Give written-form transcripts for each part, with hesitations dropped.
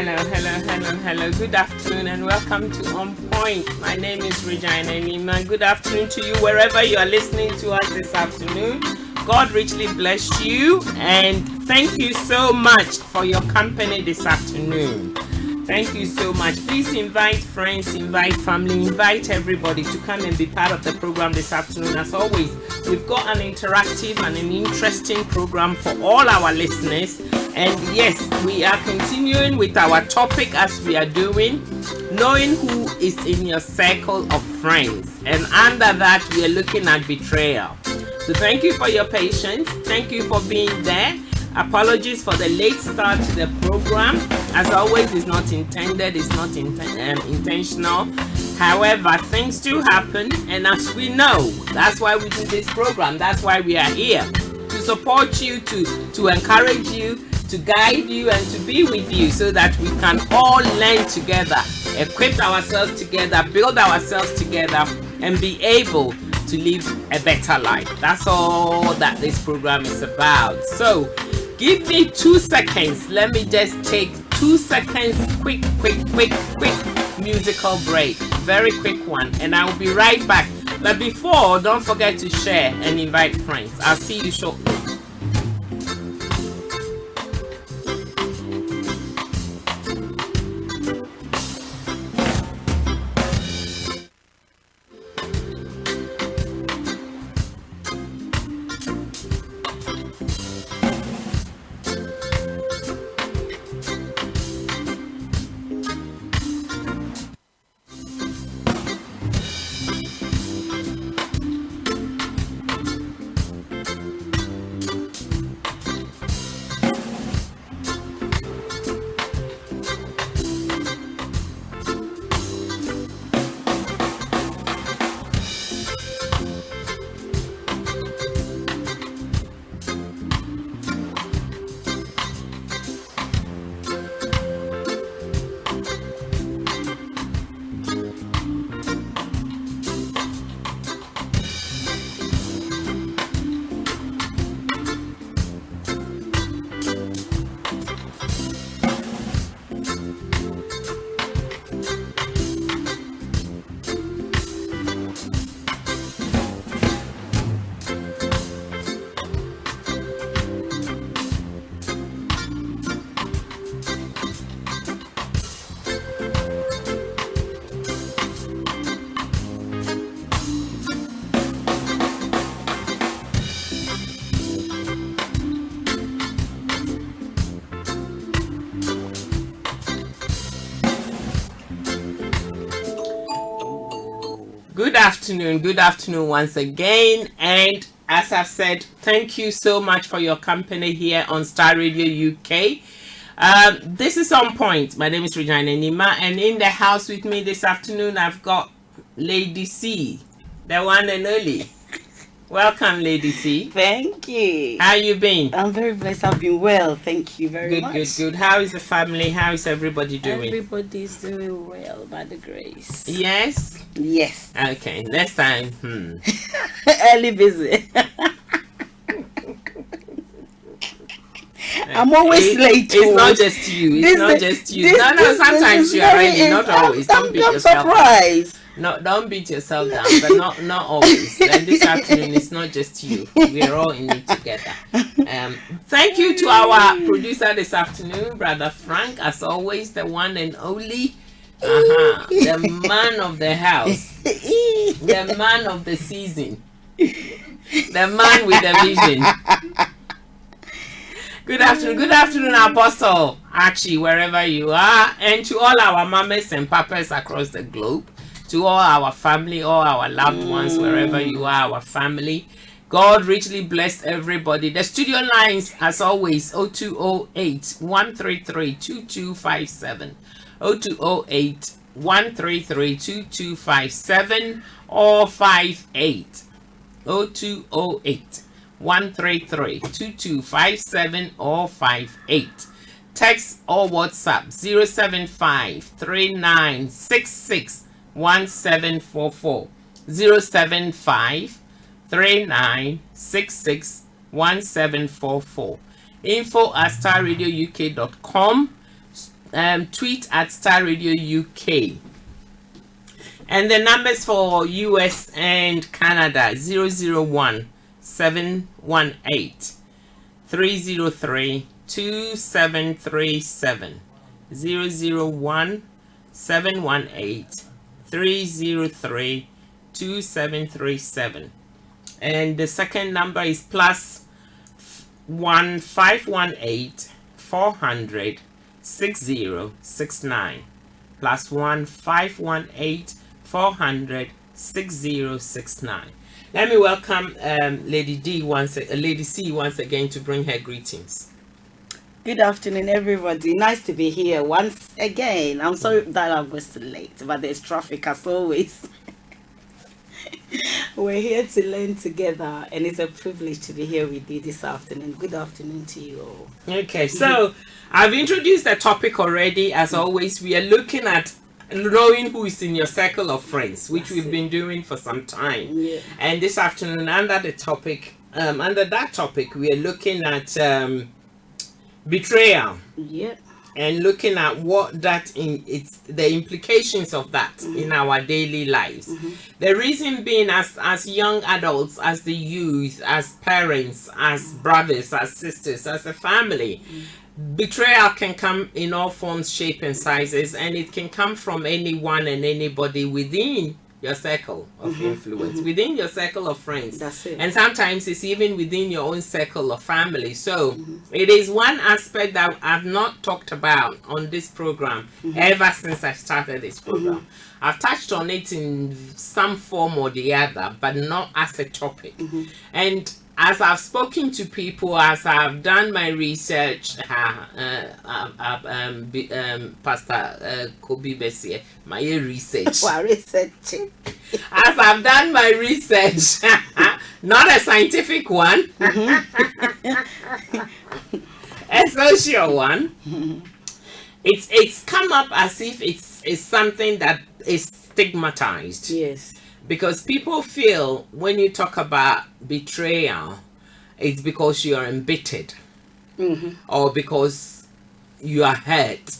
hello. Good afternoon and welcome to On Point. My name is Regina Nima. Good afternoon to you wherever you are listening to us this afternoon. God richly bless you and thank you so much for your company this afternoon. Thank you so much. Please invite friends, invite family, invite everybody to come and be part of the program this afternoon. As always, we've got an interactive and an interesting program for all our listeners. And yes, we are continuing with our topic as we are doing, knowing who is in your circle of friends. And under that, we are looking at betrayal. So thank you for your patience. Thank you for being there. Apologies for the late start to the program. As always, it's not intended, it's not intentional. However, things do happen, and as we know, that's why we do this program. That's why we are here, to support you, to encourage you, to guide you, and to be with you so that we can all learn together, equip ourselves together, build ourselves together, and be able to live a better life. That's all that this program is about. So give me 2 seconds. Let me just take 2 seconds, quick musical break. Very quick one. And I will be right back. But before, don't forget to share and invite friends. I'll see you shortly. Good afternoon once again, and as I've said, thank you so much for your company here on Starr Radio UK. This is On Point. My name is Regina Nima, and in the house with me this afternoon I've got Lady C, the one and only. Welcome, Lady C. Thank you. How you been? I'm very blessed. I've been well. Thank you very much. Good. How is the family? How is everybody doing? Everybody's doing well by the grace. Yes? Yes. Okay, next time. Early busy. I'm always late. It's not just you. Sometimes you are ready. Not always. Don't beat yourself surprised. No, don't beat yourself down, but not always. And this afternoon, it's not just you. We are all in it together. Thank you to our producer this afternoon, Brother Frank, as always, the one and only. The man of the house, the man of the season, the man with the vision. Good afternoon, Apostle Archie, wherever you are, and to all our mamas and papas across the globe, to all our family, all our loved ones, wherever you are, our family. God richly bless everybody. The studio lines, as always, 0208 133 2257, 0208 133 2257 or 58, 0208 133 2257 or 58. Text or WhatsApp 075 3966 1744, 075 3966 1744. info@starradiouk.com. tweet at Star Radio UK. And the numbers for US and Canada: 001 718 303 2737. 001 718 303 2737. And the second number is plus 1518 400 6069. Plus 1518 400 6069. Let me welcome Lady C once again to bring her greetings. Good afternoon, everybody. Nice to be here once again. I'm sorry that I was late, but there's traffic as always. We're here to learn together, and it's a privilege to be here with you this afternoon. Good afternoon to you all. Okay, so I've introduced the topic already. As always, we are looking at knowing who is in your circle of friends, which we've been doing for some time. Yeah. And this afternoon, under that topic, we are looking at betrayal. Yeah. And looking at what it's the implications of that in our daily lives. The reason being, as young adults, as the youth, as parents, as brothers, as sisters, as a family, betrayal can come in all forms, shape, and sizes, and it can come from anyone and anybody within your circle of influence, within your circle of friends. That's it. And sometimes it's even within your own circle of family. So it is one aspect that I've not talked about on this program ever since I started this program. I've touched on it in some form or the other, but not as a topic. And as I've spoken to people, as I've done my research, Pastor Kobe Bessie, my research. Researching. As I've done my research, not a scientific one, a social one, it's come up as if it's something that is stigmatized. Yes. Because people feel when you talk about betrayal, it's because you are embittered, or because you are hurt,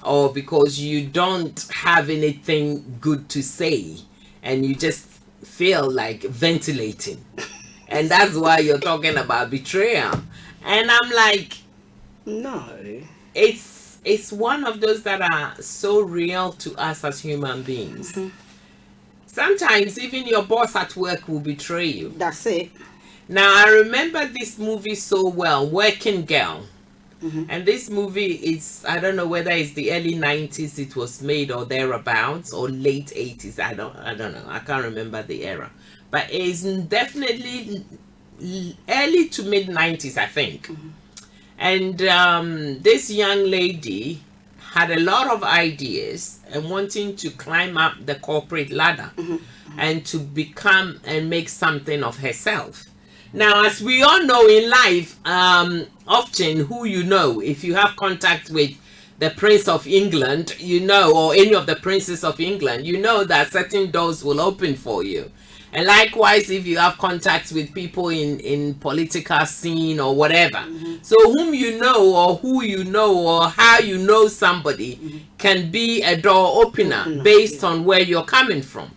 or because you don't have anything good to say, and you just feel like ventilating. And that's why you're talking about betrayal. And I'm like, no. It's one of those that are so real to us as human beings. Sometimes even your boss at work will betray you. That's it. Now, I remember this movie so well, Working Girl. And this movie is, I don't know whether it's the early 90s it was made or thereabouts, or late 80s. I don't know. I can't remember the era. But it's definitely early to mid 90s, I think. And this young lady had a lot of ideas and wanting to climb up the corporate ladder and to become and make something of herself. Now, as we all know in life, often who you know, if you have contact with the Prince of England, you know, or any of the princes of England, you know that certain doors will open for you. And likewise, if you have contacts with people in political scene or whatever. So whom you know or who you know or how you know somebody can be a door opener based on where you're coming from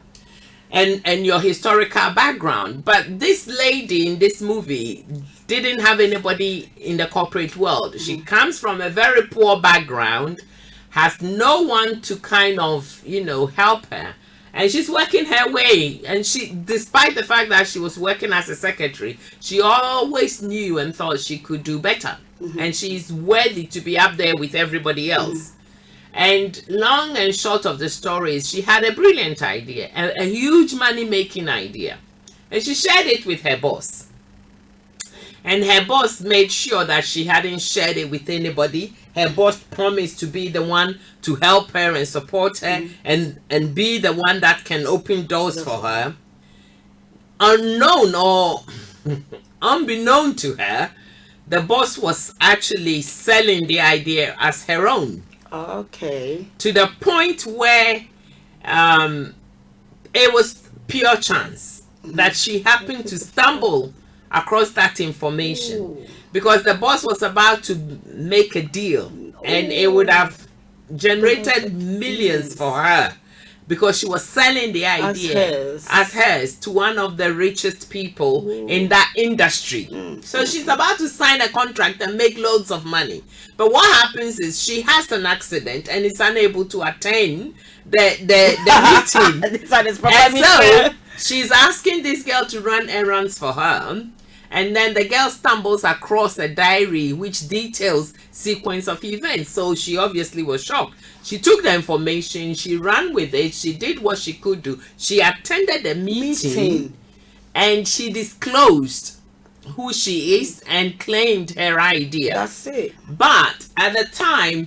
and your historical background. But this lady in this movie didn't have anybody in the corporate world. She comes from a very poor background, has no one to kind of, help her. And she's working her way. And she, despite the fact that she was working as a secretary, she always knew and thought she could do better. And she's worthy to be up there with everybody else. And long and short of the story is she had a brilliant idea, a huge money-making idea. And she shared it with her boss. And her boss made sure that she hadn't shared it with anybody. Her boss promised to be the one to help her and support her and be the one that can open doors for her. Unknown or unbeknown to her, the boss was actually selling the idea as her own. Okay. To the point where it was pure chance that she happened to stumble across that information. Because the boss was about to make a deal and it would have generated millions for her, because she was selling the idea as hers to one of the richest people in that industry. So she's about to sign a contract and make loads of money. But what happens is she has an accident and is unable to attend the meeting. And so she's asking this girl to run errands for her. And then the girl stumbles across a diary which details sequence of events. So she obviously was shocked. She took the information, she ran with it, she did what she could do. She attended the meeting and she disclosed who she is and claimed her idea. That's it. But at the time,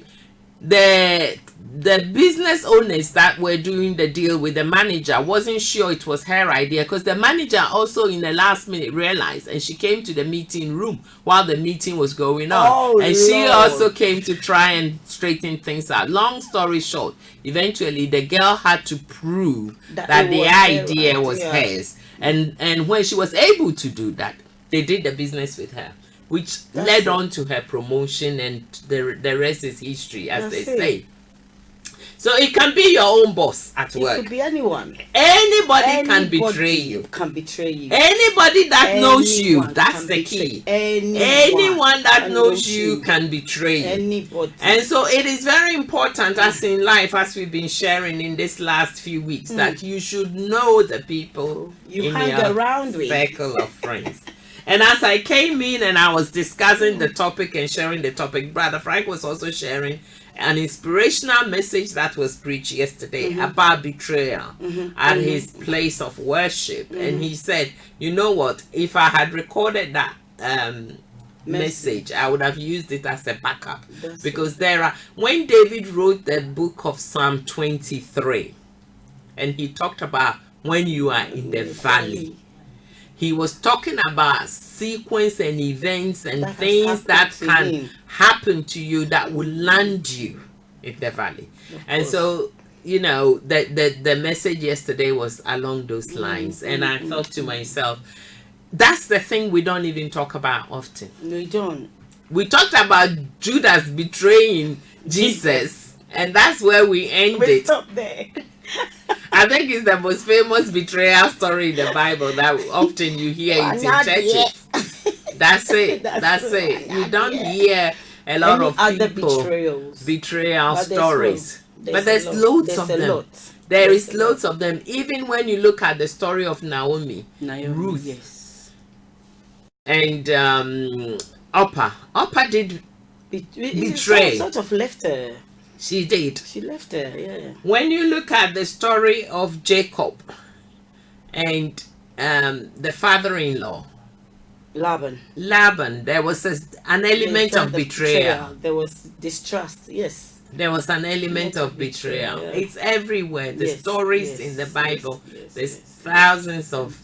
the business owners that were doing the deal with the manager wasn't sure it was her idea, because the manager also in the last minute realized, and she came to the meeting room while the meeting was going on, and she also came to try and straighten things out. Long story short, eventually the girl had to prove that the idea was hers, and when she was able to do that, they did the business with her, which led on to her promotion, and the rest is history, as they say. So it can be your own boss at work. It could be anyone. Anybody can betray you. Anybody that knows you, that's the key. Anyone that knows you can betray you. Anybody. And so it is very important, as in life, as we've been sharing in this last few weeks, that you should know the people you in hang your around with. circle of friends. And as I came in and I was discussing the topic and sharing the topic, Brother Frank was also sharing an inspirational message that was preached yesterday about betrayal at his place of worship. And he said, you know what, if I had recorded that message, I would have used it as a backup. Because when David wrote the book of Psalm 23, and he talked about when you are in the valley, he was talking about sequence and events and things that can happen to you that will land you in the valley. And so, you know, the message yesterday was along those lines. And I thought to myself, that's the thing we don't even talk about often. We don't. We talked about Judas betraying Jesus, and that's where we ended. Stop there. I think it's the most famous betrayal story in the Bible that often you hear it in churches. That's it. That's it. You don't hear a lot of people betrayal stories. But there's loads of them. There is loads of them. Even when you look at the story of Naomi, Ruth, and Orpah did betray. Sort of left her. She did. She left her, yeah. When you look at the story of Jacob and the father-in-law, Laban, there was an element of betrayal. There was distrust, yes. There was an element of betrayal. Yeah. It's everywhere. The stories in the Bible, there's thousands of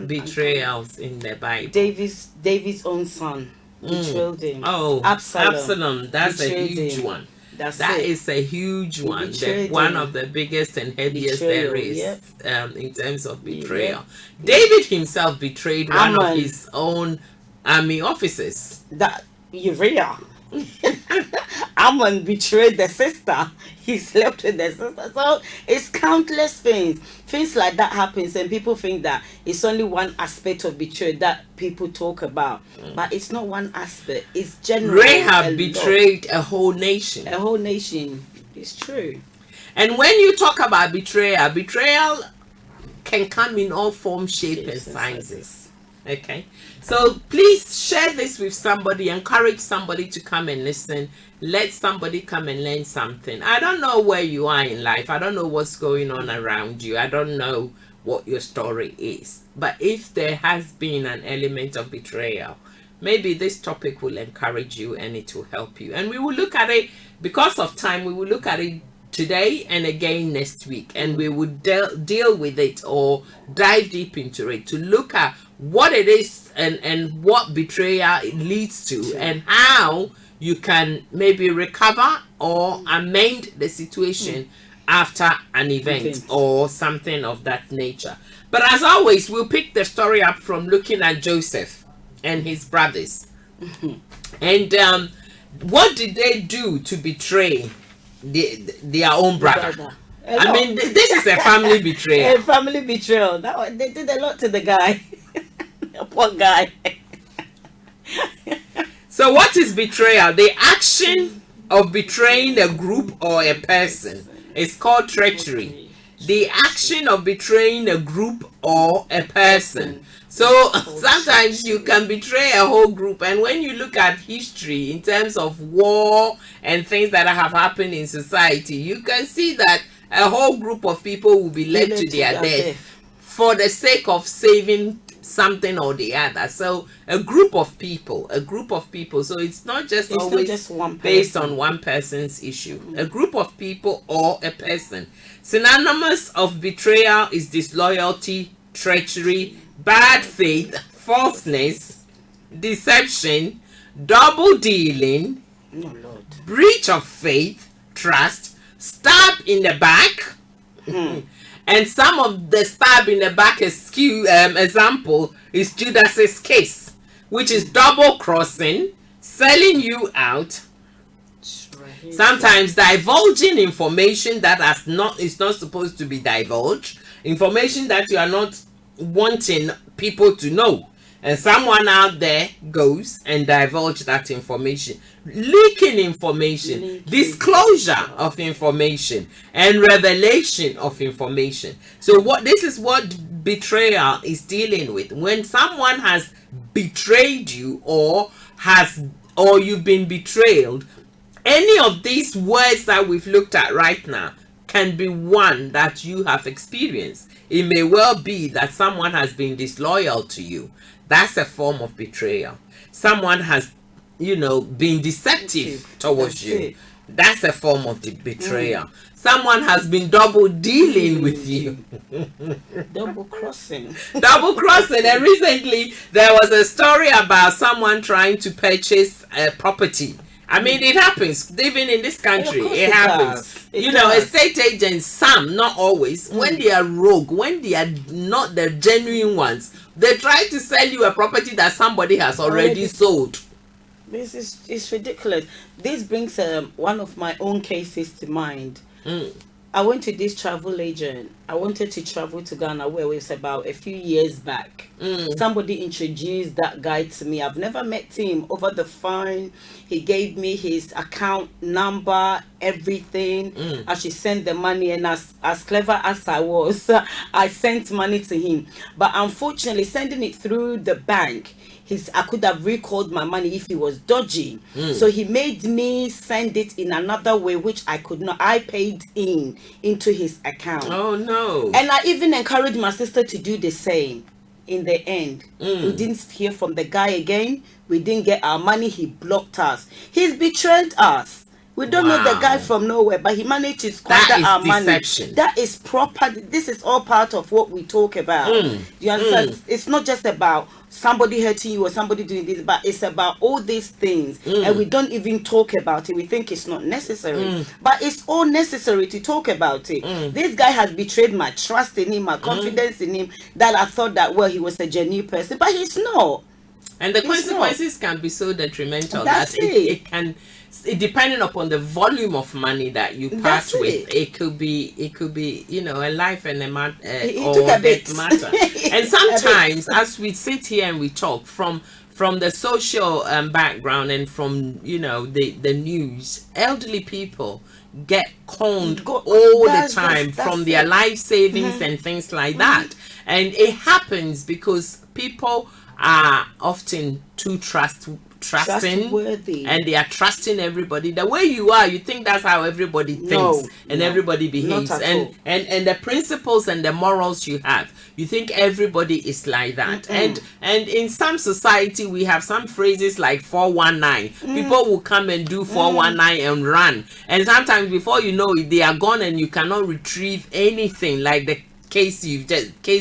betrayals in the Bible. David's own son betrayed him. Oh, Absalom. That's a huge one. That is a huge one. One of the biggest and heaviest there is in terms of betrayal. David himself betrayed one of his own army officers. That Uriah. Ammon betrayed the sister. He slept with the sister. So it's countless things like that happens, and people think that it's only one aspect of betrayal that people talk about, but it's not one aspect. It's general. Rahab betrayed a whole nation. It's true. And when you talk about betrayal can come in all forms, shape and sizes. Okay, so please share this with somebody. Encourage somebody to come and listen. Let somebody come and learn something. I don't know where you are in life. I don't know what's going on around you. I don't know what your story is. But if there has been an element of betrayal, maybe this topic will encourage you and it will help you. And we will look at it, because of time, we will look at it today and again next week, and we would deal with it or dive deep into it to look at what it is and what betrayal it leads to, and how you can maybe recover or amend the situation after an event or something of that nature. But as always, we'll pick the story up from looking at Joseph and his brothers. And What did they do to betray their own brother? I mean, this is a family betrayal. A family betrayal. They did a lot to the guy. A poor guy. So what is betrayal? The action of betraying a group or a person is called treachery. The action of betraying a group or a person. So sometimes you can betray a whole group, and when you look at history in terms of war and things that have happened in society, you can see that a whole group of people will be led to their death for the sake of saving something or the other. So a group of people. So it's not just always based on one person's issue. A group of people or a person. Synonymous of betrayal is disloyalty, treachery, bad faith, falseness, deception, double dealing, breach of faith, trust, stab in the back. And some of the stab in the back example is Judas's case, which is double crossing, selling you out, sometimes divulging information that is not supposed to be divulged, information that you are not wanting people to know, and someone out there goes and divulge that information, leaking information, disclosure of information, and revelation of information. So this is what betrayal is dealing with. When someone has betrayed you or you've been betrayed, any of these words that we've looked at right now can be one that you have experienced. It may well be that someone has been disloyal to you. That's a form of betrayal. Someone has, been deceptive towards you. That's a form of the betrayal. Someone has been double dealing with you. Double crossing. Double crossing. And recently there was a story about someone trying to purchase a property. I mean, it happens even in this country. It happens. Estate agents, some, not always, when they are rogue, when they are not the genuine ones, they try to sell you a property that somebody has already sold. This is ridiculous. This brings one of my own cases to mind. I went to this travel agent. I wanted to travel to Ghana, where it was about a few years back. Somebody introduced that guy to me. I've never met him. Over the phone, he gave me his account number, everything. I should send the money, and as clever as I was, I sent money to him. But unfortunately, sending it through the bank, I could have recalled my money if he was dodgy. So he made me send it in another way, which I could not. I paid into his account. Oh no. And I even encouraged my sister to do the same. In the end, we didn't hear from the guy again. We didn't get our money. He blocked us. He's betrayed us. We don't know the guy from nowhere, but he managed to squander our deception. Money. That is proper. This is all part of what we talk about. You understand? It's not just about somebody hurting you or somebody doing this, but it's about all these things, and we don't even talk about it. We think it's not necessary, but it's all necessary to talk about it. This guy has betrayed my trust in him, my confidence in him, that I thought that, well, he was a genuine person, but he's not. And the consequences can be so detrimental that it can, depending upon the volume of money that you part with, it could be a life and a death matter. And sometimes, as we sit here and we talk from the social background and from the news, elderly people get conned all the time from their life savings and things like that, and it happens because people are often too trusting, and they are trusting everybody. The way you are, you think that's how everybody thinks and everybody behaves, and the principles and the morals you have, you think everybody is like that. And in some society we have some phrases like 419. People will come and do 419 and run, and sometimes before you know it, they are gone and you cannot retrieve anything, like the case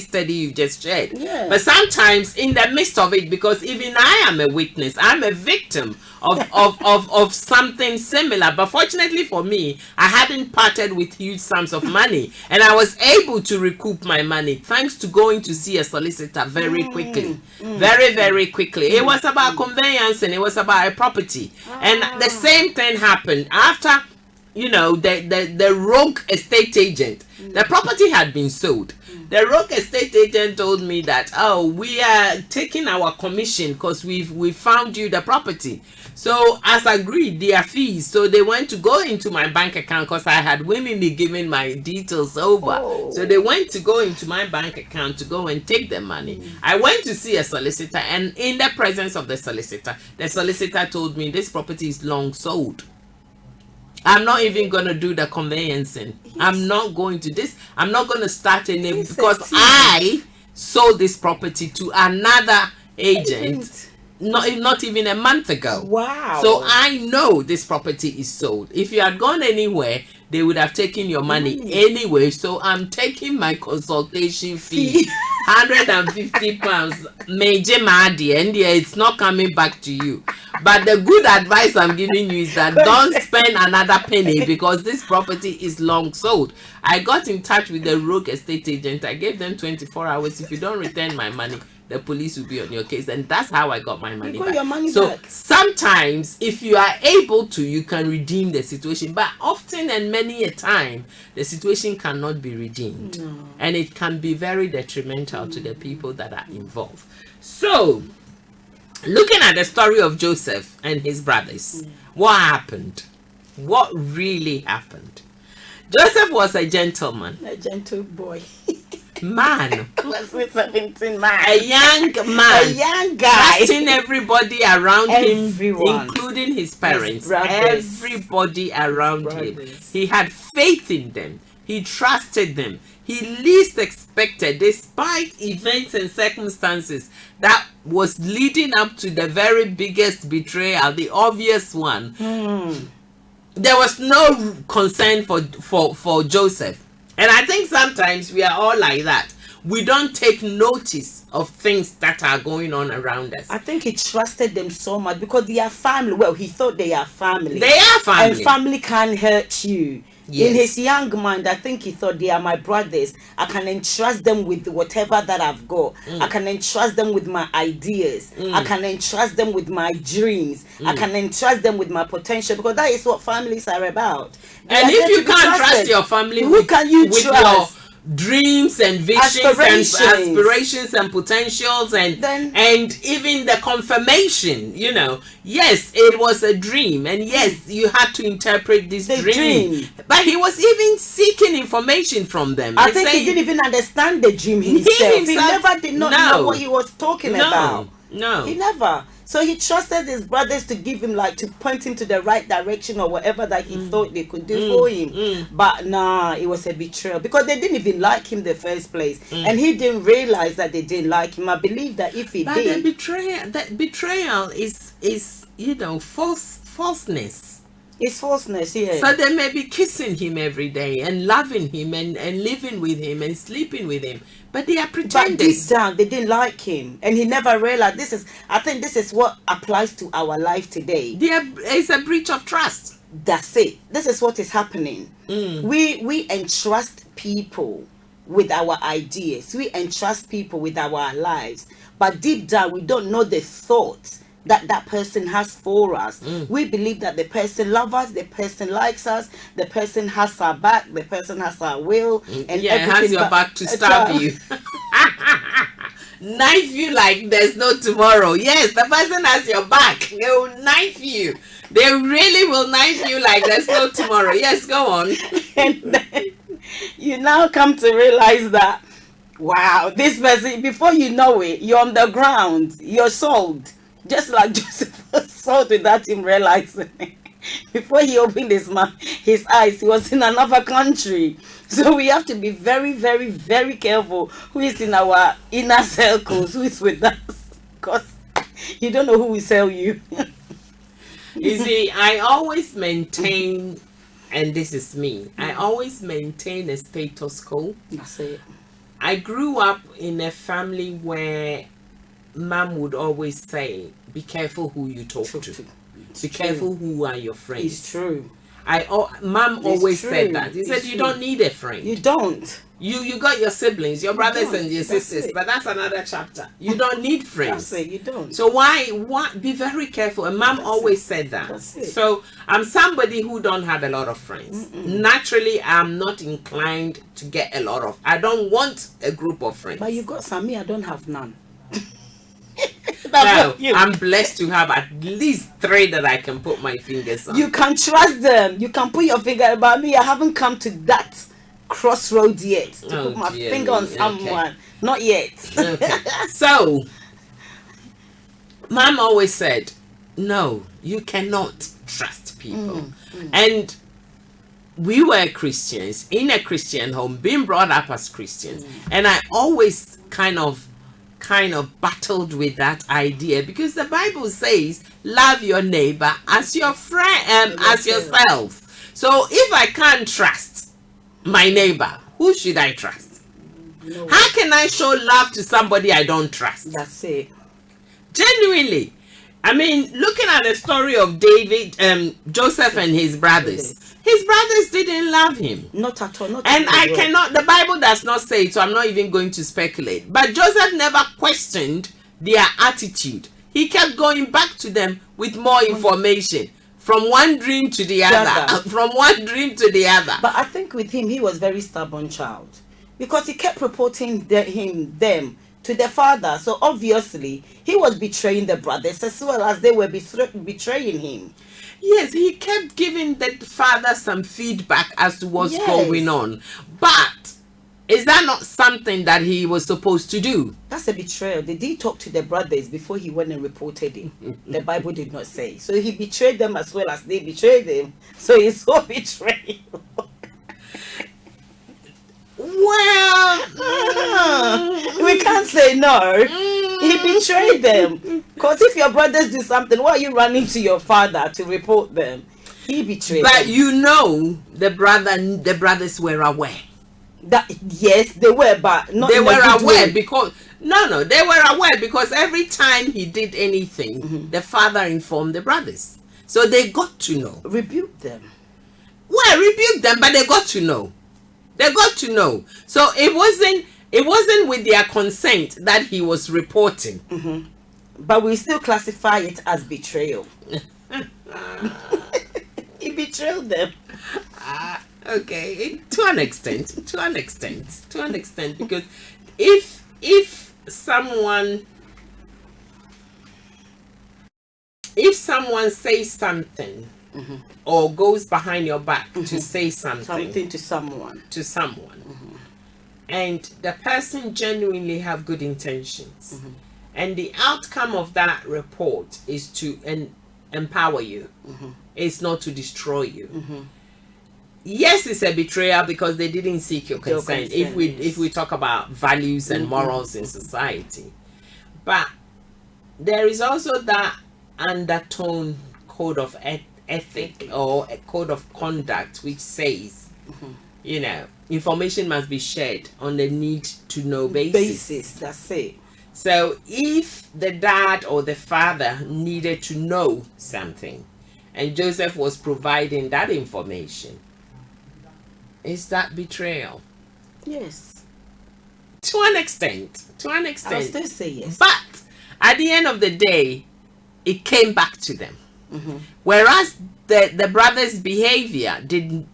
study you've just shared. Yeah. But sometimes in the midst of it, because even I am a witness, I'm a victim of something similar. But fortunately for me, I hadn't parted with huge sums of money, and I was able to recoup my money thanks to going to see a solicitor very quickly. Very, very quickly. It was about conveyance, and it was about a property. And the same thing happened after, the rogue estate agent. The property had been sold. The rogue estate agent told me that, oh, we are taking our commission because we found you the property. So as agreed, their fees. So they went to go into my bank account because I had willingly given my details over. Oh. So they went to go into my bank account to go and take the money. I went to see a solicitor, and in the presence of the solicitor told me this property is long sold. I'm not even going to do the conveyancing. I'm not going to start any, because I sold this property to another agent not even a month ago. Wow. So I know this property is sold. If you had gone anywhere, they would have taken your money anyway. So I'm taking my consultation fee, £150. Major Madi, and it's not coming back to you. But the good advice I'm giving you is that don't spend another penny, because this property is long sold. I got in touch with the rogue estate agent. I gave them 24 hours. If you don't return my money, the police will be on your case. And that's how I got my money back. Your money so back. Sometimes if you are able to, you can redeem the situation, but often and many a time the situation cannot be redeemed. And it can be very detrimental to the people that are involved. So looking at the story of Joseph and his brothers, what happened? What really happened? Joseph was a gentleman, a gentle boy. Man, was 17 man, a young man, a young guy, trusting everybody around Everyone. him, including his parents, brothers. everybody around him. Brothers. He had faith in them. He trusted them. He least expected, despite events and circumstances that was leading up to the very biggest betrayal, the obvious one. There was no concern for Joseph. And I think sometimes we are all like that. We don't take notice of things that are going on around us. I think he trusted them so much because they are family. Well, he thought they are family. They are family. And family can't hurt you. Yes. In his young mind, I think he thought they are my brothers. I can entrust them with whatever that I've got. I can entrust them with my ideas. I can entrust them with my dreams. I can entrust them with my potential, because that is what families are about. And if you can't trust your family, who can you trust? Your dreams and visions Aspirations. and aspirations and potentials and even the confirmation, yes, it was a dream, and yes, you had to interpret this dream. But he was even seeking information from them. I think he didn't even understand the dream himself. He never did not know what he was talking about. No, he never. So he trusted his brothers to give him, to point him to the right direction or whatever that he thought they could do for him. But nah, it was a betrayal, because they didn't even like him in the first place. And he didn't realize that they didn't like him. I believe that if he did. That betrayal is falseness. It's falseness, yeah. So they may be kissing him every day and loving him and living with him and sleeping with him, but they are pretenders. But deep down, they didn't like him, and he never realized. I think this is what applies to our life today. There is a breach of trust. That's it. This is what is happening. We entrust people with our ideas. We entrust people with our lives, but deep down, we don't know the thoughts that person has for us. We believe that the person loves us, the person likes us, the person has our back, the person has our will, and has your back to stab you, knife you like there's no tomorrow. Yes, the person has your back. They will knife you. They really will knife you like there's no tomorrow. Yes, go on. And then you now come to realize that, wow, this person, before you know it, you're on the ground, you're sold. Just like Joseph was sold without him realizing it. Before he opened his eyes, he was in another country. So we have to be very, very, very careful who is in our inner circles, who is with us, because you don't know who will sell you. You see, I always maintain, and this is me, I always maintain a status quo. That's it. I grew up in a family where mom would always say, be careful who you talk to. Be careful who are your friends. It's true. Mom always said that. He said, It's you true. don't need a friend. You don't. You got your siblings, your brothers don't. and your That's sisters, it. but that's another chapter. You don't need friends. That's it. You don't. So why be very careful? And mom always said that. That's it. So I'm somebody who don't have a lot of friends. Naturally, I'm not inclined to get a lot of. I don't want a group of friends. But you got some. Me, I don't have none. Now, I'm blessed to have at least 3 that I can put my fingers on. You can trust them. You can put your finger. But me, I haven't come to that crossroads yet to put my finger on someone. Okay. Not yet. Okay. So, mom always said, no, you cannot trust people. And we were Christians in a Christian home, being brought up as Christians. And I always kind of battled with that idea, because the Bible says love your neighbor as your friend, as yourself. So if I can't trust my neighbor, who should I trust? No. How can I show love to somebody I don't trust? That's it. Genuinely. I mean, looking at the story of David, Joseph and his brothers didn't love him. Not at all. Not And at all. I cannot, the Bible does not say it, so I'm not even going to speculate. But Joseph never questioned their attitude. He kept going back to them with more information, from one dream to the other, from one dream to the other. But I think with him, he was very stubborn child, because he kept reporting them to the father. So obviously, he was betraying the brothers as well as they were betraying him. Yes, he kept giving the father some feedback as to what's going on. But is that not something that he was supposed to do? That's a betrayal. Did he talk to the brothers before he went and reported him? The Bible did not say. So he betrayed them as well as they betrayed him. So he's so betrayed. Well, we can't say no. He betrayed them. Because if your brothers do something, why are you running to your father to report them? He betrayed them. But you know, the brothers were aware. That yes, they were, but not. They in a were good aware way. because they were aware because every time he did anything, the father informed the brothers, so they got to know. Rebuke them. Well, rebuke them, but they got to know. They got to know. So it wasn't with their consent that he was reporting. But we still classify it as betrayal. He betrayed them. Okay, to an extent, because if someone says something or goes behind your back to say something to someone, and the person genuinely have good intentions, and the outcome of that report is to empower you, it's not to destroy you. Yes, it's a betrayal because they didn't seek your consent. If we talk about values and morals in society, but there is also that undertone code of ethic or a code of conduct which says, information must be shared on the need to know basis. That's it. So if the dad or the father needed to know something, and Joseph was providing that information, is that betrayal? Yes. To an extent. I'll still say yes. But at the end of the day, it came back to them. Whereas the brothers' behavior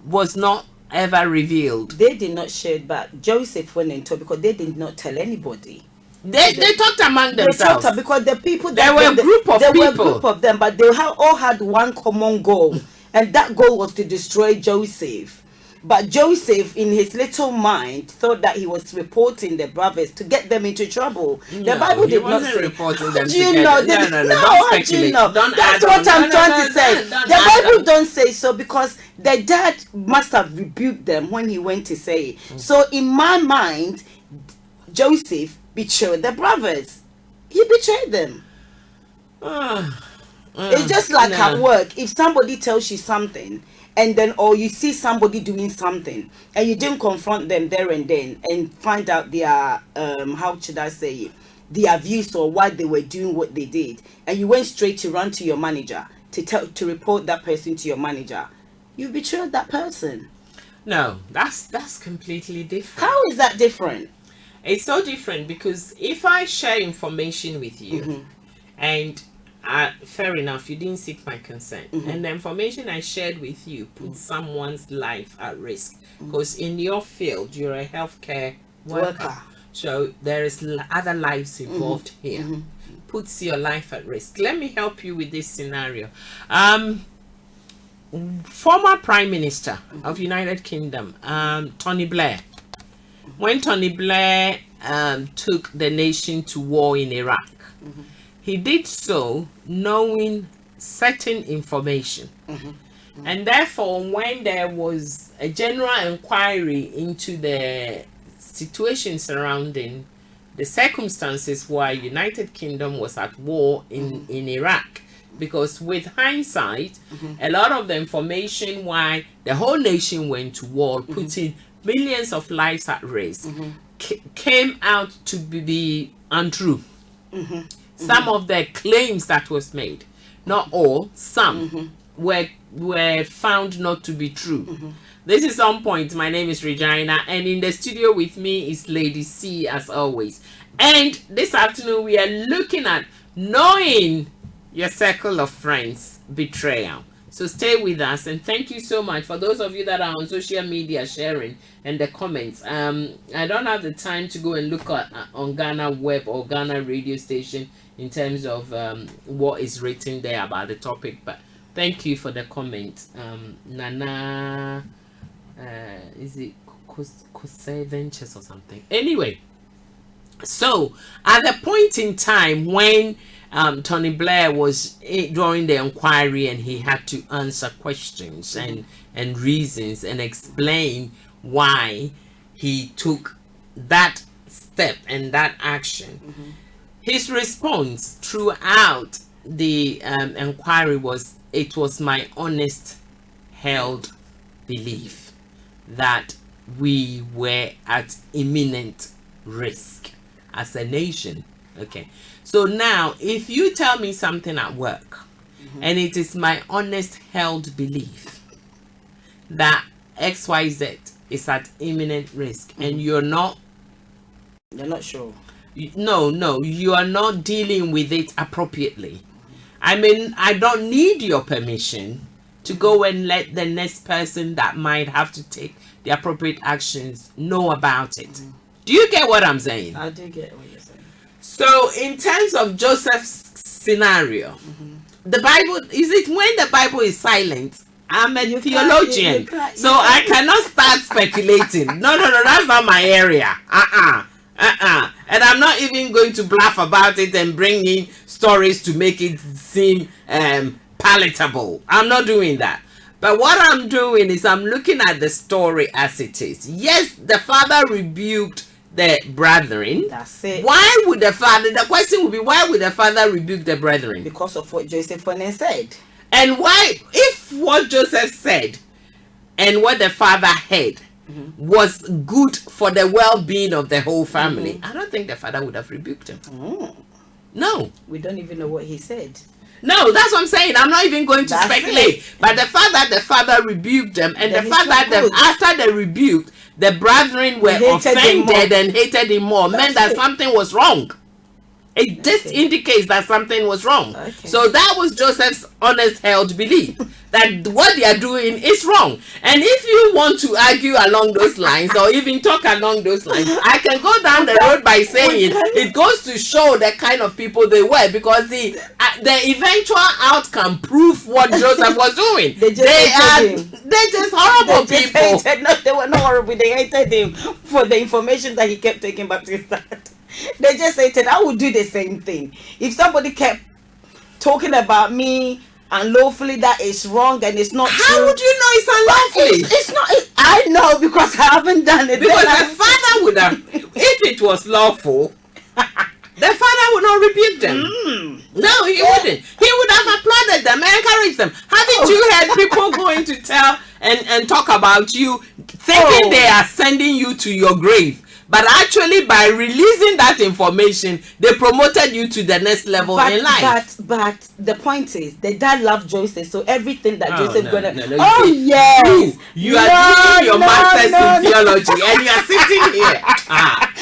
was not ever revealed. They did not share it back. Joseph went and told, because they did not tell anybody. They talked among themselves. They talked because the people there were a group of them, but they all had one common goal, and that goal was to destroy Joseph. But Joseph, in his little mind, thought that he was reporting the brothers to get them into trouble. The Bible did not say. Reporting them Do you together. know? Don't speculate. That's what I'm trying to say. The Bible don't say so, because the dad must have rebuked them when he went to say it. So in my mind, Joseph betrayed the brothers. He betrayed them. It's just like No. at work. If somebody tells you something, and then or you see somebody doing something, and you didn't confront them there and then, and find out their how should I say it, their views or why they were doing what they did, and you went straight to run to your manager to report that person to your manager, you betrayed that person. No, that's completely different. How is that different? It's so different because if I share information with you, and fair enough, you didn't seek my consent, and the information I shared with you puts someone's life at risk, because in your field you're a healthcare worker. So there is other lives involved here. Puts your life at risk. Let me help you with this scenario. Former Prime Minister of United Kingdom, Tony Blair. When Tony Blair took the nation to war in Iraq, he did so knowing certain information. And therefore, when there was a general inquiry into the situation surrounding the circumstances why United Kingdom was at war in Iraq, because with hindsight, a lot of the information why the whole nation went to war, putting millions of lives at risk, came out to be untrue. Some of the claims that was made, not all, some were found not to be true. This is On Point. My name is Regina, and in the studio with me is Lady C, as always. And this afternoon we are looking at knowing your circle of friends betrayal. So stay with us, and thank you so much for those of you that are on social media sharing and the comments. I don't have the time to go and look at on Ghana web or Ghana radio station in terms of what is written there about the topic, but thank you for the comment. Nana, is it Kose Ventures or something? Anyway, so at the point in time when Tony Blair was during the inquiry, and he had to answer questions and reasons and explain why he took that step and that action. His response throughout the inquiry was, it was my honest held belief that we were at imminent risk as a nation. Okay, so now if you tell me something at work and it is my honest held belief that XYZ is at imminent risk, and you're not sure, no, you are not dealing with it appropriately. I mean, I don't need your permission to go and let the next person that might have to take the appropriate actions know about it. Do you get what I'm saying? I do get what you're saying. So in terms of Joseph's scenario, the Bible, is it when the Bible is silent? I'm a theologian, so I cannot start speculating. No, that's not my area. And I'm not even going to bluff about it and bring in stories to make it seem palatable. I'm not doing that. But what I'm doing is I'm looking at the story as it is. Yes, the father rebuked the brethren. That's it. Why would the father, the question would be, why would the father rebuke the brethren? Because of what Joseph went and said. And why, if what Joseph said and what the father heard was good for the well-being of the whole family, I don't think the father would have rebuked him. No. We don't even know what he said. No, that's what I'm saying. I'm not even going to speculate. But the father rebuked them, and the father, after the rebuke, the brethren were offended and hated him more. Meant that something was wrong. It just indicates that something was wrong. So that was Joseph's honest held belief, that what they are doing is wrong. And if you want to argue along those lines, or even talk along those lines, I can go down the road by saying it goes to show the kind of people they were, because the eventual outcome proved what Joseph was doing. They're just horrible people. They were not horrible. They hated him for the information that he kept taking back to his dad. They just said, I would do the same thing. If somebody kept talking about me unlawfully, that is wrong and it's not true. How would you know it's unlawfully? It's not. I know, because I haven't done it. Because the father would have, if it was lawful, the father would not rebuke them. No, he wouldn't. He would have applauded them and encouraged them. Haven't you heard people going to tell and talk about you, thinking they are sending you to your grave? But actually, by releasing that information, they promoted you to the next level in life. But the point is, the dad loved Joseph, so everything that Joseph gonna. Yes, you are doing your masters in theology, and you are sitting here.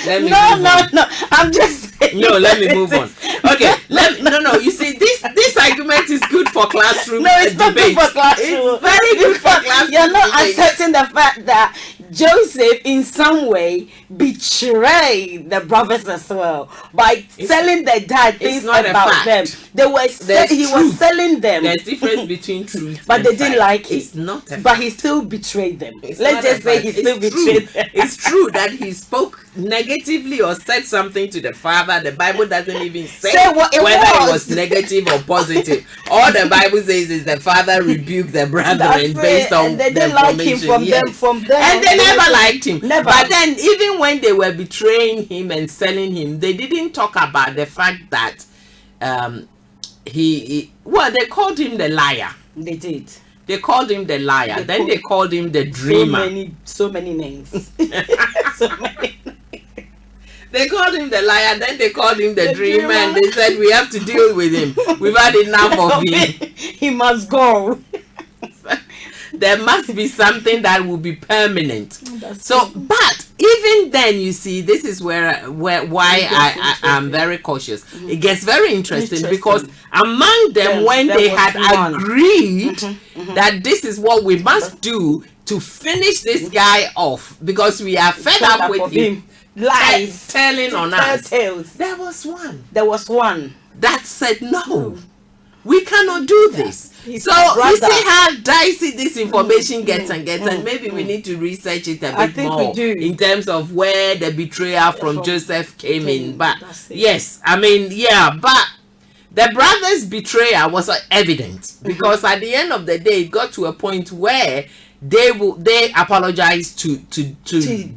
Let me move on. I'm just saying. No, let me move on. Okay, no. You see, this argument is good for classroom. No, it's not good for classroom. It's very good for classroom. You're not accepting the fact that Joseph, in some way, betrayed the brothers as well by telling the dad things about them. He was selling them. There's difference between truth, but they didn't like it. It's not. But he still betrayed them. Let's just say he still betrayed them. It's true that he spoke negatively or said something to the father. The Bible doesn't even say whether it was negative or positive. All the Bible says is the father rebuked the brethren based on they didn't like him from them. And they never liked him. Never. But then, even when they were betraying him and selling him, they didn't talk about the fact that they called him the liar. They did. They called him the liar. Then they called him the dreamer. So many names. So many. They called him the liar. Then they called him the dreamer, and they said we have to deal with him. We've had enough of him. He must go. There must be something that will be permanent. So, but even then, you see, this is why I am very cautious. It gets very interesting because among them, when they had agreed that this is what we must do to finish this guy off, because we are fed up with him lies telling on us, there was one that said no. We cannot do this. So you see how dicey this information gets and maybe we need to research it a bit more in terms of where the betrayal from Joseph came in. But yes, I mean, but the brothers' betrayal was evident because at the end of the day, it got to a point where they apologized to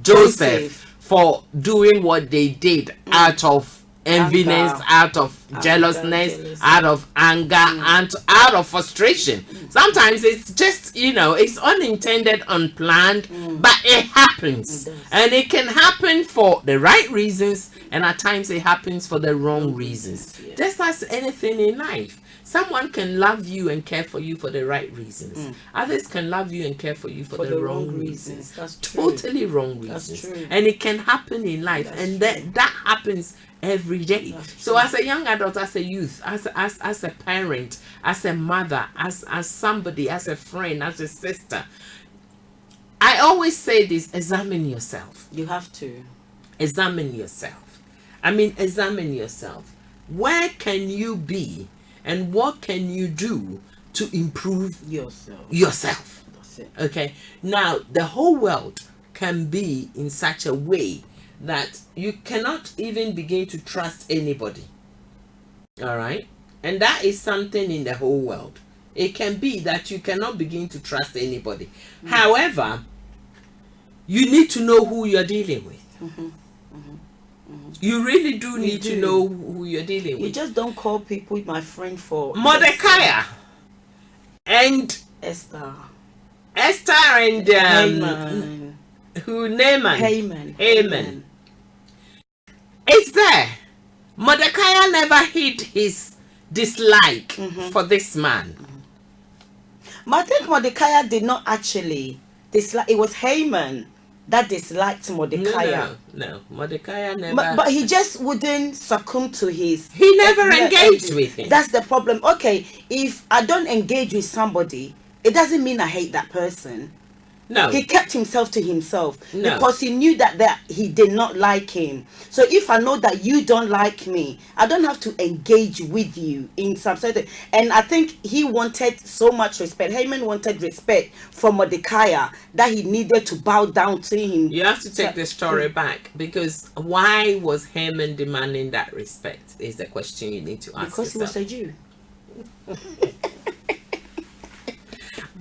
Joseph for doing what they did out of enviness, out of jealousness, out of anger, and out of frustration. Sometimes it's just, it's unintended, unplanned, but it happens. And it can happen for the right reasons, and at times it happens for the wrong reasons. Just as anything in life. Someone can love you and care for you for the right reasons. Others can love you and care for you for the wrong reasons. That's true. Totally wrong reasons. That's true. And it can happen in life. That happens every day. So as a young adult, as a youth, as a parent, as a mother, as somebody, as a friend, as a sister, I always say this: examine yourself. You have to examine yourself. I mean, examine yourself. Where can you be, and what can you do to improve yourself? That's it. Okay. Now, the whole world can be in such a way that you cannot even begin to trust anybody. All right? And that is something in the whole world. It can be that you cannot begin to trust anybody. However, you need to know who you're dealing with. You really do need to know who you're dealing with. You just don't call people my friend for Mordecai and Esther and Haman. Haman. It's there. Mordecai never hid his dislike for this man. But I think Mordecai did not actually dislike. It was Haman that disliked Mordecai. No. Mordecai never. But he just wouldn't succumb to his. He never engaged with him. That's the problem. Okay, if I don't engage with somebody, it doesn't mean I hate that person. No. He kept himself to himself because he knew that he did not like him. So if I know that you don't like me, I don't have to engage with you in some certain. And I think he wanted so much respect. Haman wanted respect from Mordecai that he needed to bow down to him. You have to take the story back, because why was Haman demanding that respect is the question you need to ask because yourself. He was a Jew.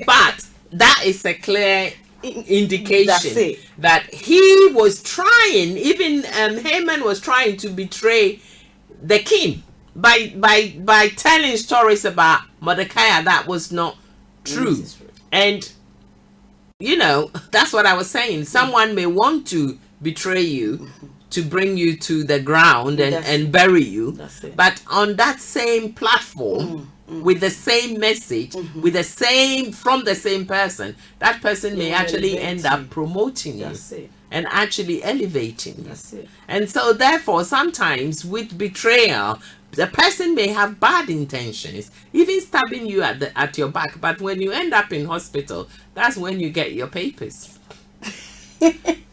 But that is a clear indication that he was trying, even Haman was trying to betray the king by telling stories about Mordecai that was not true. And you know, that's what I was saying. Someone may want to betray you to bring you to the ground and bury you, but on that same platform, with the same message, with the same, from the same person, that person may actually end up promoting you and actually elevating you. And so therefore, sometimes with betrayal, the person may have bad intentions, even stabbing you at your back, but when you end up in hospital, that's when you get your papers.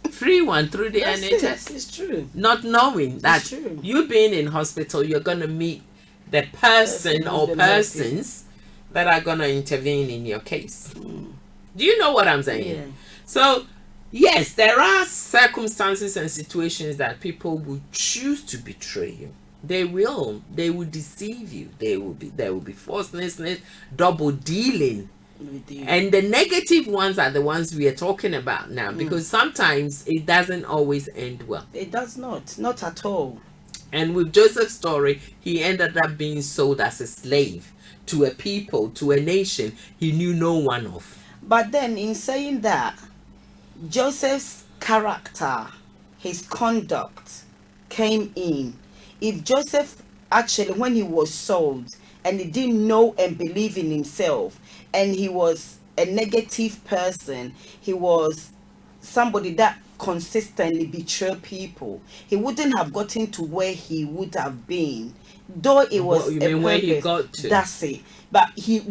Free one through the NHS. It's true. Not knowing that you being in hospital, you're going to meet the person or persons that are going to intervene in your case. Do you know what I'm saying? Yeah. So, yes, there are circumstances and situations that people will choose to betray you. They will deceive you. There will be falseness, double dealing. And the negative ones are the ones we are talking about now, because sometimes it doesn't always end well. It does not at all. And with Joseph's story, he ended up being sold as a slave to a people, to a nation he knew no one of. But then in saying that, Joseph's character, his conduct came in. If Joseph actually, when he was sold and he didn't know and believe in himself, and he was a negative person, he was somebody that consistently betrayed people, he wouldn't have gotten to where he would have been, though it was you mean where he got to? That's it. But he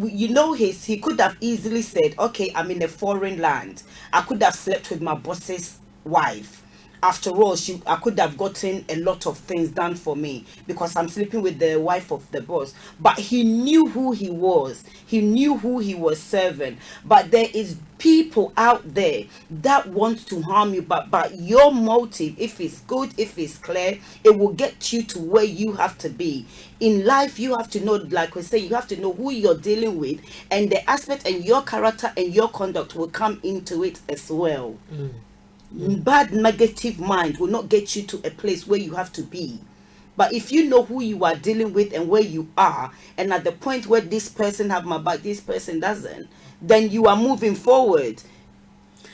could have easily said, okay, I'm in a foreign land, I could have slept with my boss's wife. After all, I could have gotten a lot of things done for me because I'm sleeping with the wife of the boss. But he knew who he was. He knew who he was serving. But there is people out there that want to harm you. But your motive, if it's good, if it's clear, it will get you to where you have to be. In life, you have to know, like we say, you have to know who you're dealing with. And the aspect and your character and your conduct will come into it as well. Bad negative mind will not get you to a place where you have to be. But if you know who you are dealing with and where you are, and at the point where this person have my back, this person doesn't, then you are moving forward.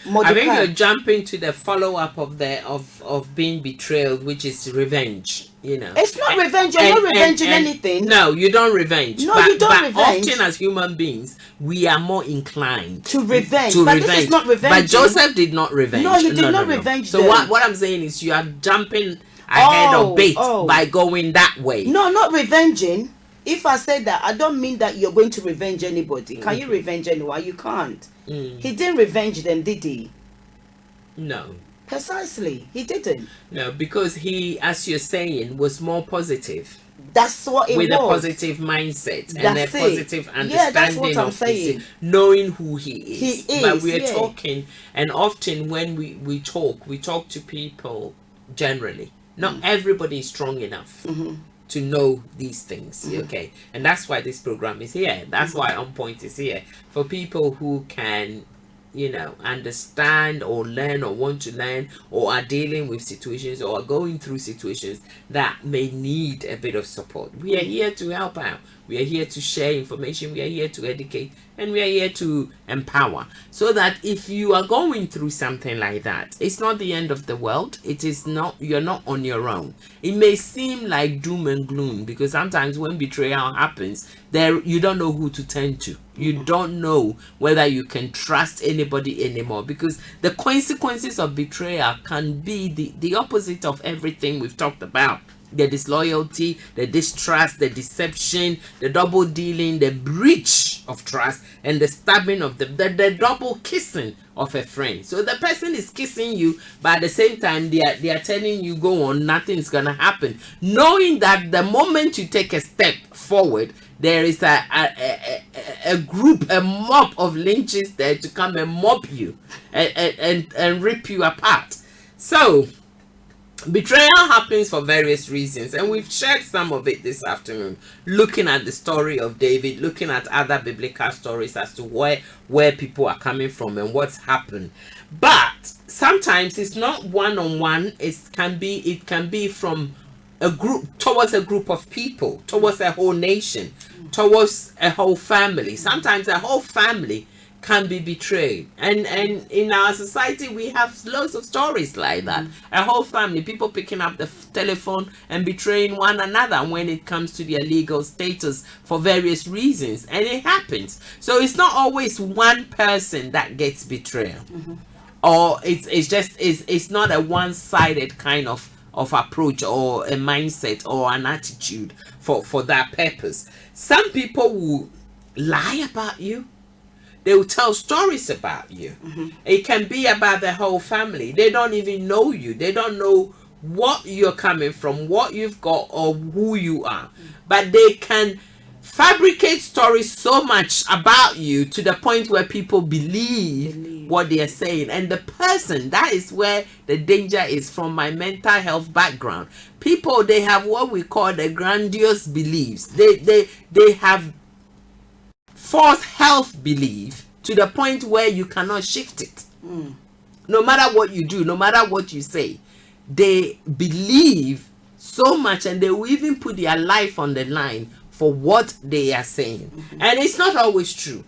I think you're jumping to the follow-up of being betrayed, which is revenge. You know, it's not revenge. You're not revenging anything. No, you don't revenge. No, you don't revenge. Often as human beings, we are more inclined to revenge. But this is not revenge. But Joseph did not revenge. No, he did not revenge. So what I'm saying is, you are jumping ahead of bait by going that way. No, not revenging. If I said that, I don't mean that you're going to revenge anybody. Can you revenge anyone? You can't. He didn't revenge them, did he? No. Precisely, he didn't. No, because he, as you're saying, was more positive. That's what it was. With a positive mindset and a positive understanding of his, knowing who he is. He is. But we are talking, and often when we talk to people generally. Not everybody is strong enough to know these things, okay? And that's why this program is here. That's why On Point is here. For people who can, you know, understand or learn or want to learn or are dealing with situations or are going through situations that may need a bit of support. We are here to help out. We are here to share information. We are here to educate. And we are here to empower. So that if you are going through something like that, it's not the end of the world. It is not, you're not on your own. It may seem like doom and gloom, because sometimes when betrayal happens, you don't know who to turn to. You don't know whether you can trust anybody anymore, because the consequences of betrayal can be the opposite of everything we've talked about. The disloyalty, the distrust, the deception, the double dealing, the breach of trust, and the stabbing of the double kissing of a friend. So the person is kissing you, but at the same time they are telling you go on, nothing's gonna happen, knowing that the moment you take a step forward, there is a group, a mob of lynches there to come and mob you and rip you apart. So betrayal happens for various reasons, and we've shared some of it this afternoon, looking at the story of David, looking at other biblical stories as to where people are coming from and what's happened. But sometimes it's not one-on-one. It can be from a group of people, towards a whole nation, towards a whole family. Sometimes a whole family can be betrayed, and in our society we have lots of stories like that. A whole family, people picking up the telephone and betraying one another when it comes to their legal status for various reasons, and it happens. So it's not always one person that gets betrayed, or it's not a one-sided kind of approach or a mindset or an attitude for that purpose. Some people will lie about you. They will tell stories about you. It can be about the whole family. They don't even know you. They don't know what you're coming from, what you've got, or who you are. But they can fabricate stories so much about you to the point where people believe what they are saying. And the person, that is where the danger is. From my mental health background, people, they have what we call the grandiose beliefs. They have false health belief to the point where you cannot shift it. No matter what you do, no matter what you say, they believe so much, and they will even put their life on the line for what they are saying. And it's not always true.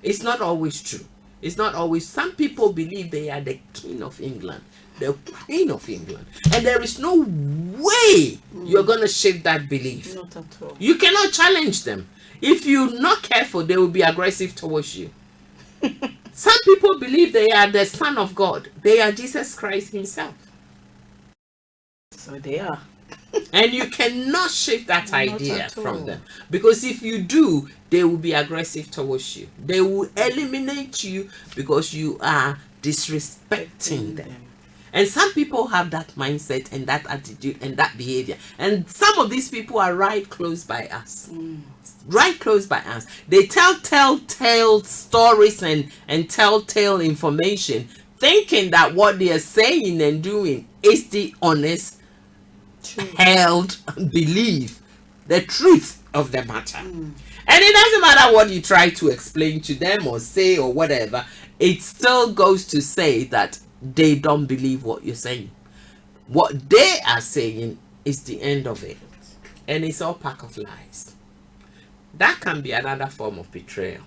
It's not always true. It's not always. Some people believe they are the king of England, the queen of England, and there is no way you're going to shift that belief. Not at all. You cannot challenge them. If you're not careful, they will be aggressive towards you. Some people believe they are the Son of God. They are Jesus Christ himself. So they are. And you cannot shift that idea at all. from them. Because if you do, they will be aggressive towards you. They will eliminate you because you are disrespecting them. And some people have that mindset and that attitude and that behavior. And some of these people are right close by us. Right close by us. They tell stories and telltale information, thinking that what they are saying and doing is the honest, held belief, the truth of the matter. And it doesn't matter what you try to explain to them or say or whatever, it still goes to say that they don't believe what you're saying. What they are saying is the end of it, and it's all pack of lies. That can be another form of betrayal.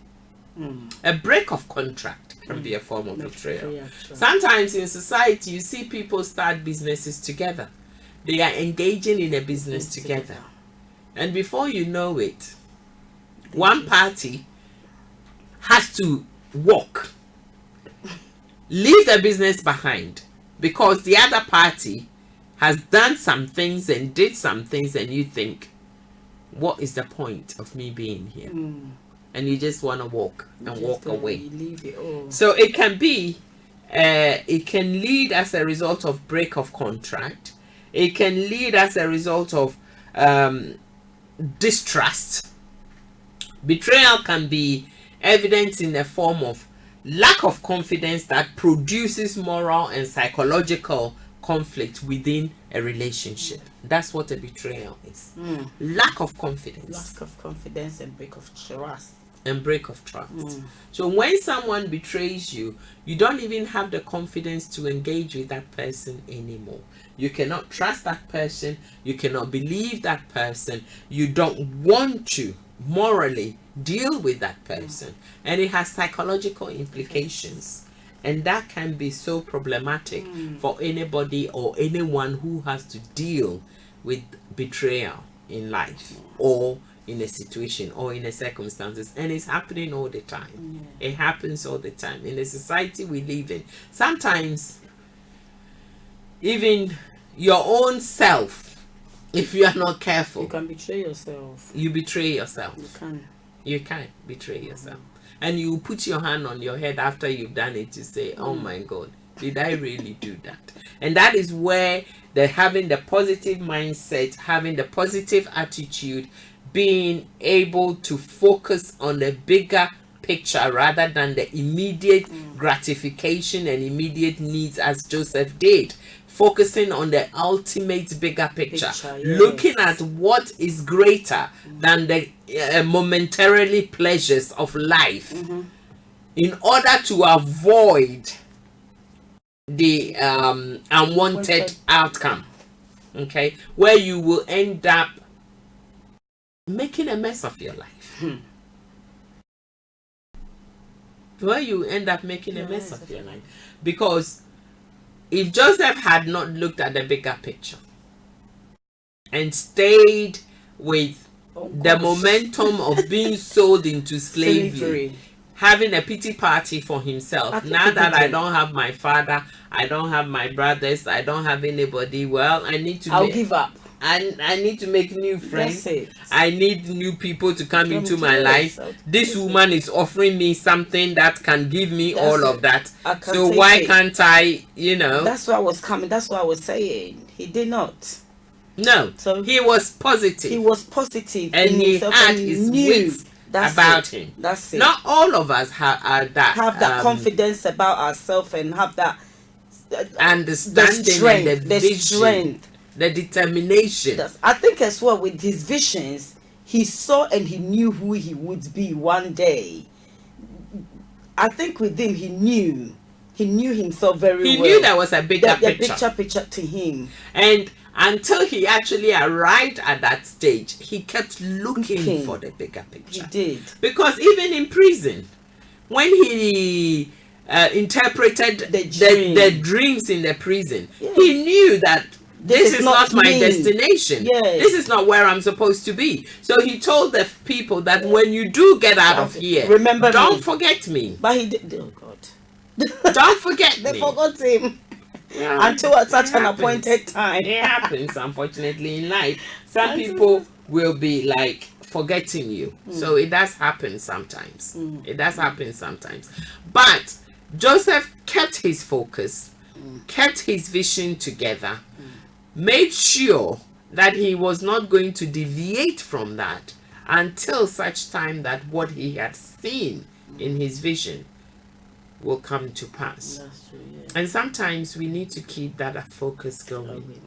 A break of contract can be a form of betrayal. Sometimes in society, you see people start businesses together. They are engaging in a business together, and before you know it, one party has to walk, leave the business behind, because the other party has done some things and did some things, and you think, what is the point of me being here? And you just want to walk and walk away. Leave it all. So it can be, it can lead as a result of break of contract. It can lead as a result of distrust. Betrayal can be evident in the form of lack of confidence that produces moral and psychological conflict within a relationship. That's what a betrayal is. Lack of confidence. Lack of confidence and break of trust. So when someone betrays you, you don't even have the confidence to engage with that person anymore. You cannot trust that person. You cannot believe that person. You don't want to morally deal with that person. And it has psychological implications. And that can be so problematic for anybody or anyone who has to deal with betrayal in life or in a situation or in a circumstances. And it's happening all the time. It happens all the time in the society we live in. Sometimes even your own self, if you are not careful, You can betray yourself. you betray yourself. You can. You can betray yourself. And you put your hand on your head after you've done it to say, oh my God, did I really do that? And that is where having the positive mindset, having the positive attitude, being able to focus on the bigger picture rather than the immediate gratification and immediate needs, as Joseph did. Focusing on the ultimate bigger picture, looking at what is greater than the momentarily pleasures of life, in order to avoid the unwanted outcome. Okay, where you will end up making a mess of your life. Where you end up making a mess of your life. Because if Joseph had not looked at the bigger picture and stayed with the momentum of being sold into slavery, having a pity party for himself, now that I don't have my father, I don't have my brothers, I don't have anybody, well, I need to give up. I need to make new friends. I need new people to come into my life. This woman is offering me something that can give me all of that. So why can't I, That's what I was coming. That's what I was saying. He did not. No. So he was positive. He was positive. And he had his wits about him. That's it. Not all of us have that confidence about ourselves and have that understanding, the vision, strength, the determination. I think as well with his visions, he saw and he knew who he would be one day. I think with him, he knew himself very well. He knew there was a bigger picture to him. And until he actually arrived at that stage, he kept looking for the bigger picture. He did. Because even in prison, when he interpreted the dreams in the prison, he knew that this is not my destination. This is not where I'm supposed to be. So he told the people that when you do get out of here, remember, don't forget me. But he did. Oh God! Don't forget me. They forgot him. Yeah, until at such an appointed time. It happens, unfortunately, in life. Some people will be like forgetting you. So it does happen sometimes. It does happen sometimes. But Joseph kept his focus, kept his vision together, made sure that he was not going to deviate from that until such time that what he had seen in his vision will come to pass. That's true, yeah. And sometimes we need to keep that focus going.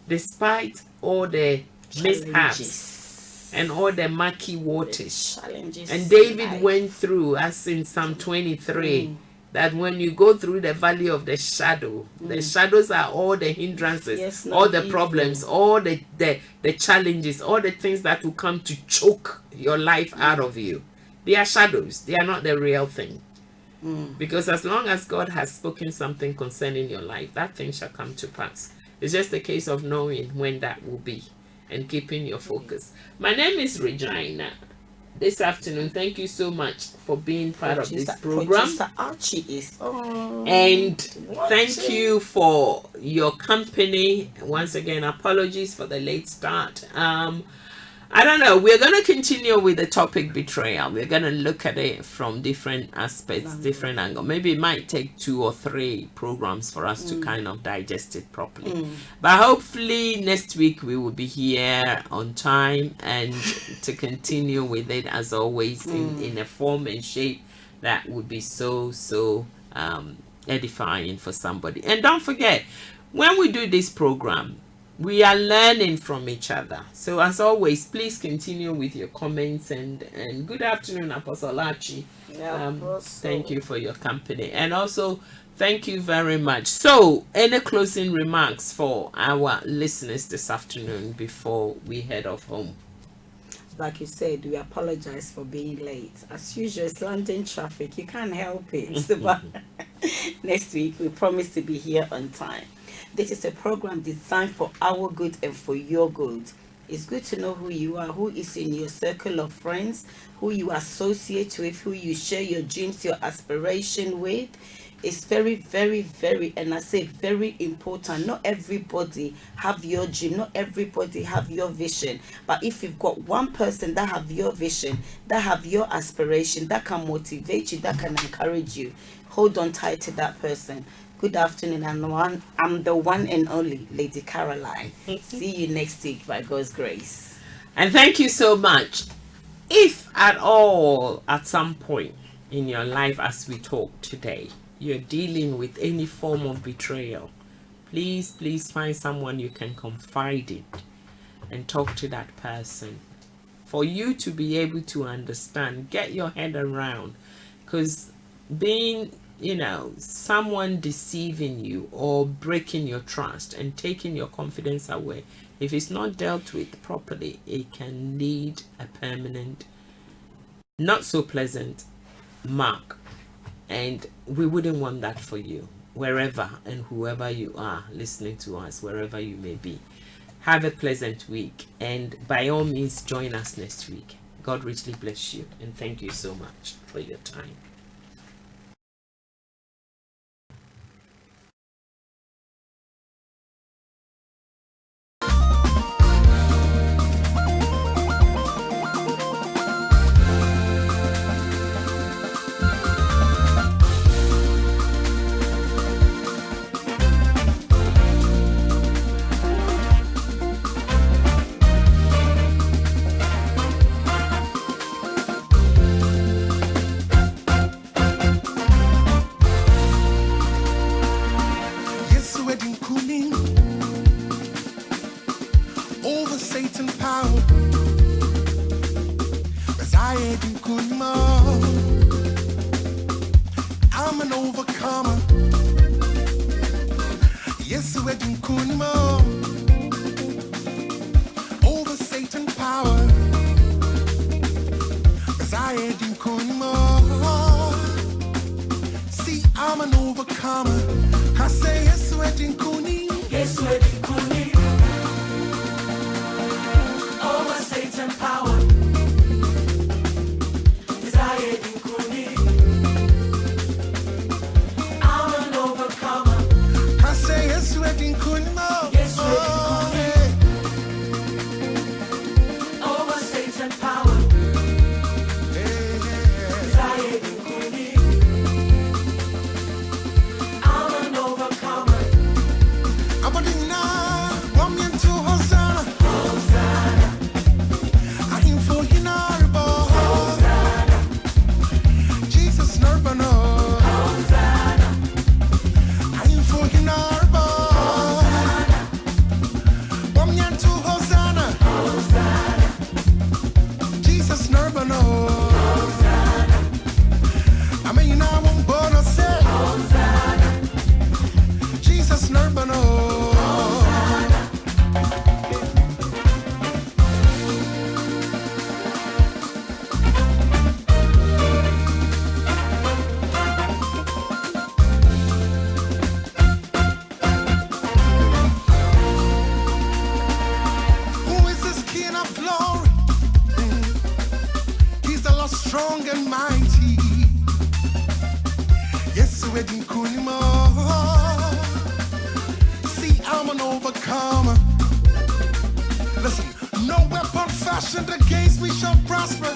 Despite all the mishaps and all the murky waters. And David went through, as in Psalm 23, that when you go through the valley of the shadow, the shadows are all the hindrances, all the problems, all the challenges, all the things that will come to choke your life out of you. They are shadows. They are not the real thing. Because as long as God has spoken something concerning your life, that thing shall come to pass. It's just a case of knowing when that will be and keeping your focus. My name is Regina. This afternoon, thank you so much for being part of this program. Archie is and thank you for your company. Once again, apologies for the late start. I don't know. We're going to continue with the topic betrayal. We're going to look at it from different aspects, different angles. Maybe it might take 2 or 3 programs for us to kind of digest it properly. But hopefully next week we will be here on time and to continue with it as always in a form and shape that would be so edifying for somebody. And don't forget, when we do this program, we are learning from each other. So as always, please continue with your comments and good afternoon, Apostle Archie. Thank you for your company. And also, thank you very much. So, any closing remarks for our listeners this afternoon before we head off home? Like you said, we apologize for being late. As usual, it's London traffic. You can't help it. But next week, we promise to be here on time. This is a program designed for our good and for your good. It's good to know who you are, who is in your circle of friends, who you associate with, who you share your dreams, your aspiration with. It's very, very, very, and I say very important. Not everybody have your dream. Not everybody have your vision. But if you've got one person that have your vision, that have your aspiration, that can motivate you, that can encourage you, hold on tight to that person. Good afternoon. I'm the one and only Lady Caroline. See you next week by God's grace. And thank you so much. If at all, at some point in your life as we talk today, you're dealing with any form of betrayal, please find someone you can confide in and talk to that person for you to be able to understand, get your head around, because being someone deceiving you or breaking your trust and taking your confidence away, if it's not dealt with properly, it can lead a permanent, not so pleasant mark. And we wouldn't want that for you, wherever and whoever you are listening to us, wherever you may be. Have a pleasant week, and by all means join us next week. God richly bless you, and thank you so much for your time. Over Satan power, as I ain't good more. I'm an overcomer. Yes, we're doing good more. Over Satan power, as I ain't good more. See, I'm an overcomer. I say yes, we're doing good. Yes, we're doing good. Satan power, desire in Kuni. I'm an overcomer. I say yes, we're in Kuni. Yes, we're in Kuni. Over Satan power, desire in Kuni. I'm an overcomer. I'm a dinner, one man to Hosanna. Strong and mighty. Yes, we're in Kunimo. See, I'm an overcomer. Listen, no weapon fashioned against me shall prosper.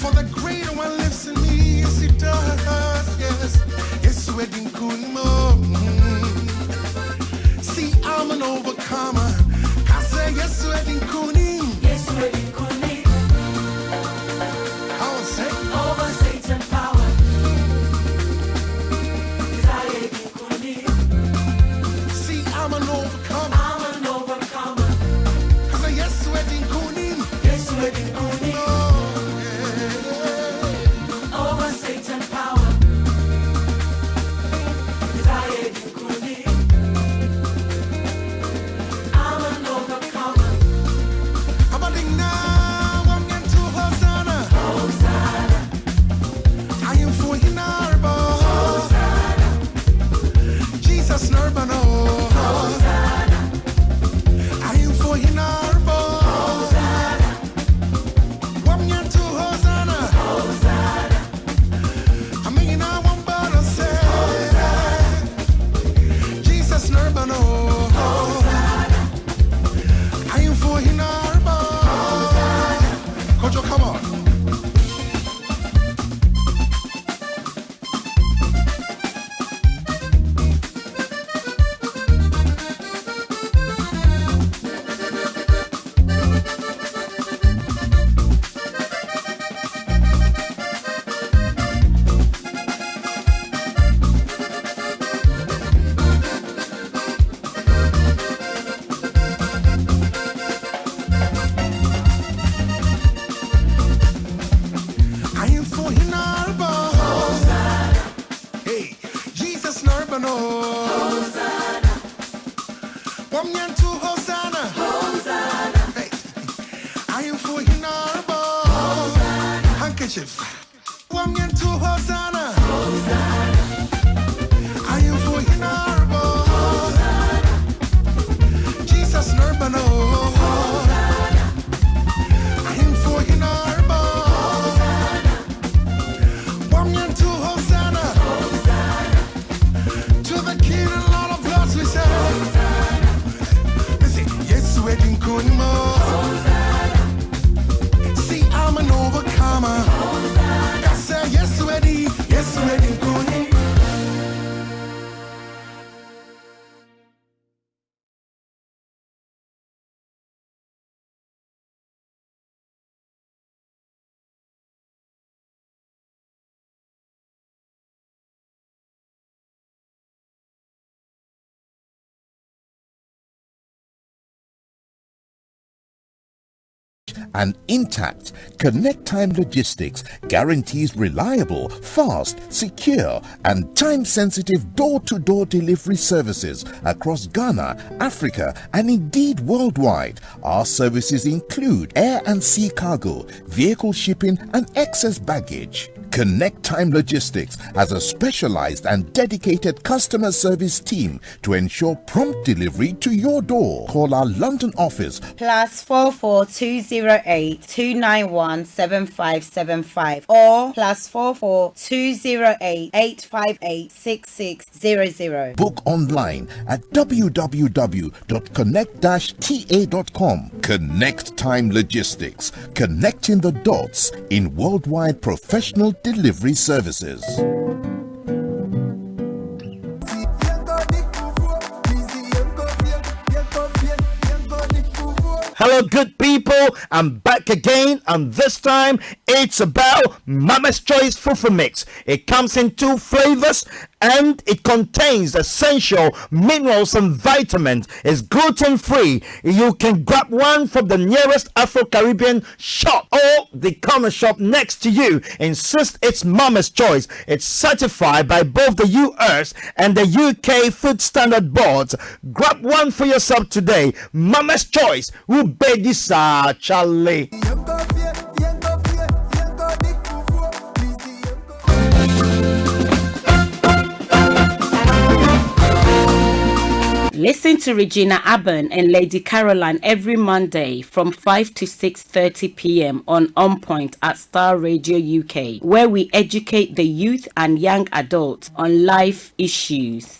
For the greater one lives in me. Yes, it does. Yes, yes, we're in Kunimo. See, I'm an overcomer. I say, yes, we're in Kuni. Yes, we're in Kuni. Over Satan power, desire in Kuni. See, I'm an overcomer. I'm an overcomer. I say yes, we're in Kuni. Yes, we're in Kuni. Over Satan power, desire in Kuni. I'm an overcomer. Urbano. Hosanna. Woman to Hosanna. Hosanna. Hey, I am for Hinarbo. Hosanna. Handkerchief. Woman to Hosanna. Hosanna. I am for Hinarbo. Hosanna. Jesus Nurbano. Hosanna. I am for Hinarbo. Hosanna. Woman to Hosanna. Hosanna. To the King and Lord of Lords we say. Listen, yes, wedding kunimo. See, I'm an overcomer. I say yes, wedding kunimo. And intact. Connect Time Logistics guarantees reliable, fast, secure, and time-sensitive door-to-door delivery services across Ghana, Africa, and indeed worldwide. Our services include air and sea cargo, vehicle shipping, and excess baggage. Connect Time Logistics has a specialized and dedicated customer service team to ensure prompt delivery to your door. Call our London office +44208 291 7575 or +44208 858 6600. book online at www.connect-ta.com. Connect Time Logistics, connecting the dots in worldwide professional delivery services. Hello, good people. I'm back again, and this time it's about Mama's Choice Fufu Mix. It comes in 2 flavors and it contains essential minerals and vitamins. It's gluten-free. You can grab one from the nearest Afro-Caribbean shop or the corner shop next to you. Insist it's Mama's Choice. It's certified by both the US and the UK Food Standard Boards. Grab one for yourself today. Mama's Choice. Ubedisa Charlie. Listen to Regina Abban and Lady Caroline every Monday from 5 to 6:30 p.m. on Point at Starr Radio UK, where we educate the youth and young adults on life issues.